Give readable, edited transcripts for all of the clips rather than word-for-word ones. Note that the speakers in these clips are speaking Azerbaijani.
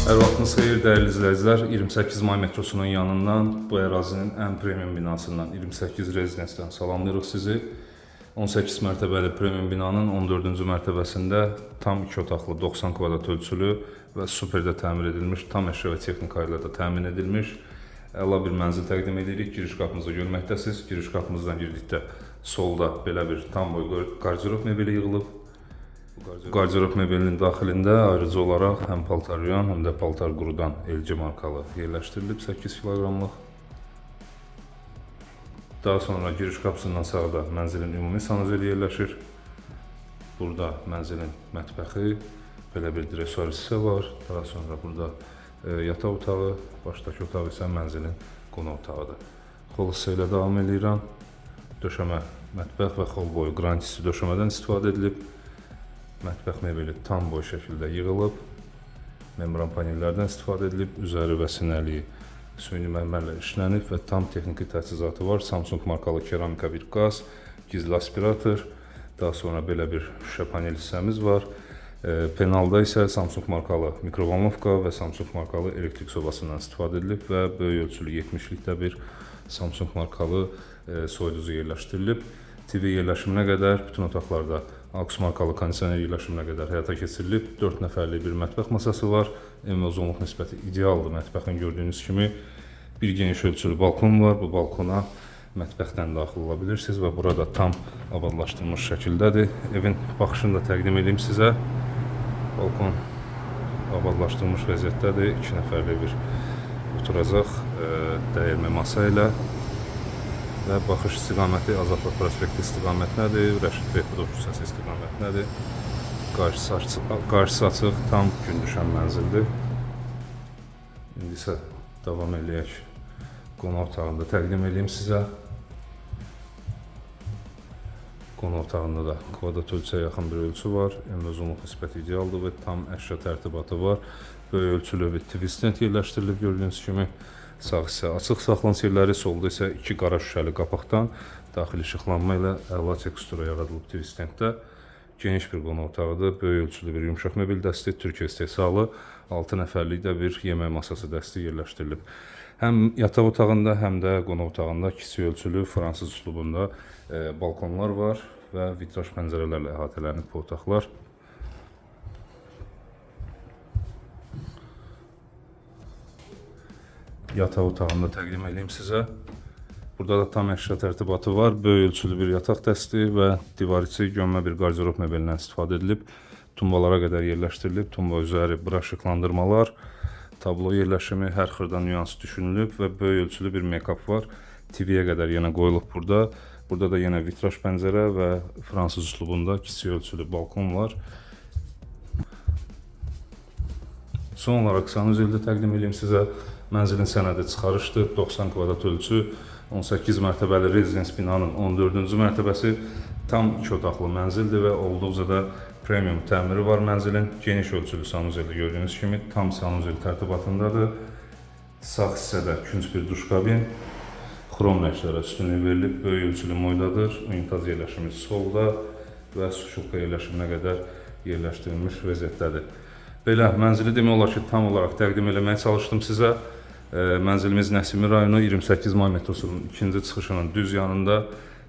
Hər vaxtınız xeyir, dəyərli izləyicilər. 28 may metrosunun yanından, bu ərazinin ən premium binasından, 28 rezidansdan salamlayırıq sizi. 18 mərtəbəli premium binanın 14-cü mərtəbəsində tam 2 otaqlı, 90 kvadrat ölçülü və superdə təmir edilmiş, tam əşya və texnika ilə də təmin edilmiş əla bir mənzil təqdim edirik. Giriş qapımızı görməkdəsiniz. Giriş qapımızdan girdikdə solda belə bir tam boy qardirob mebeli yığılıb. Qardirob mebelinin daxilində ayrıca olaraq həm paltaryan, həm də paltar qurudan LG markalı yerləşdirilib 8 kiloqramlıq. Daha sonra giriş qapısından sağda mənzilin ümumi sanuzeli yerləşir. Burada mənzilin mətbəxi, belə bir dresuar hissə var. Daha sonra burada yataq otağı, başdakı otaq isə mənzilin qonaq otağıdır. Xol hissə ilə davam edirəm. Döşəmə, mətbəx və xol boyu qrantisi döşəmədən istifadə edilib. Mətbəx mebeli tam boy şəkildə yığılıb, membran panellərdən istifadə edilib, üzəri və sinəliyi süni mərmərlə işlənib və tam texniki təchizatı var. Samsung markalı keramika bir qaz, gizli aspirator, daha sonra belə bir şüşə panel hissəmiz var. Penalda isə Samsung markalı mikrovalnovka və Samsung markalı elektrik sobasından istifadə edilib və böyük ölçülü 70-likdə bir Samsung markalı soyuducu yerləşdirilib. TV yerləşiminə qədər bütün otaqlarda AUX markalı kondisioner yerləşiminə qədər həyata keçirilib. 4 nəfərlik bir mətbəx masası var. En və uzunluq nisbəti idealdır mətbəxin gördüyünüz kimi. Bir geniş ölçülü balkon var. Bu balkona mətbəxdən daxil ola bilirsiniz və burada tam abadlaşdırılmış şəkildədir. Evin baxışını da təqdim edeyim sizə. Balkon abadlaşdırılmış vəziyyətdədir. 2 nəfərlik bir oturacaq dəyirmə masa ilə. Və baxış istiqaməti Azadlıq prospekti istiqamətindədir, Rəşid Behbudov küçəsi istiqamətindədir. Qarşısı açıq, tam gün düşən mənzildir. İndi isə davam eləyək. Qonaq otağında təqdim edeyim sizə. Qonaq otağında da kvadrat ölçüyə yaxın bir ölçü var. En uzunluq nisbəti idealdır və tam əşya tərtibatı var. Böyük ölçülü bir TV stand yerləşdirilib gördüyünüz kimi. Sağ hissə açıq saxlanış yerləri, solda isə 2 qara şüşəli qapaqdan daxili işıqlanma ilə əla tekstura yaradılıb TV standdə. Geniş bir qonaq otağıdır, böyük ölçülü bir yumşaq mebel dəsti, Türkiyə istehsalı 6 nəfərlik də bir yemək masası dəsti yerləşdirilib. Həm yataq otağında, həm də qonaq otağında kiçik ölçülü fransız üslubunda balkonlar var və vitraj pəncərələrlə əhatələnib bu otaqlar. Yataq otağında təqdim edeyim sizə. Burada da tam əşya tərtibatı var. Böyük ölçülü bir yataq dəsti və divar içi gömmə bir qardirob mebelindən istifadə edilib. Tumbalara qədər yerləşdirilib. Tumba üzəri bura işıqlandırmalar, tablo yerləşimi, hər xırda nüans düşünülüb və böyük ölçülü bir make-up var. TV-yə qədər yenə qoyulub burada. Burada da yenə vitraj pəncərə və fransız üslubunda kiçik ölçülü balkon var. Son olaraq sanuzeldə təqdim edeyim sizə. Mənzilin sənədi çıxarışdır, 90 kvadrat ölçü, 18 mərtəbəli rezidans binanın 14-cü mərtəbəsi tam 2 otaqlı mənzildir və olduqca da premium təmiri var mənzilin. Geniş ölçülü sanuzeldə gördüyünüz kimi tam sanuzel tərtibatındadır. Sağ hissədə künc bir duş kabin, xrom rənglərə üstünlük verilib, böyük ölçülü moydadır. Unitaz yerləşimi solda və suşulka yerləşiminə qədər yerləşdirilmiş vəziyyətdədir. Belə, mənzili demək olar ki, tam olaraq təqdim eləməyə çalışdım sizə. Mənzilimiz Nəsimi rayonu 28 may metrosunun ikinci çıxışının düz yanında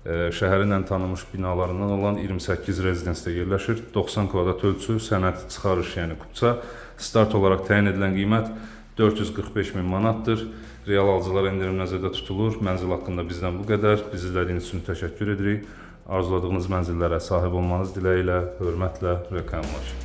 şəhərin ən tanınmış binalarından olan 28 rezidansda yerləşir. 90 kvadrat ölçü, sənəd çıxarış, yəni kupça. Start olaraq təyin edilən qiymət 445 min manatdır. Real alıcılar endirim nəzərdə tutulur. Mənzil haqqında bizdən bu qədər. Bizi izlədiyiniz üçün təşəkkür edirik. Arzuladığınız mənzillərə sahib olmanız diləyilə, hörmətlə, rəqəmlaş.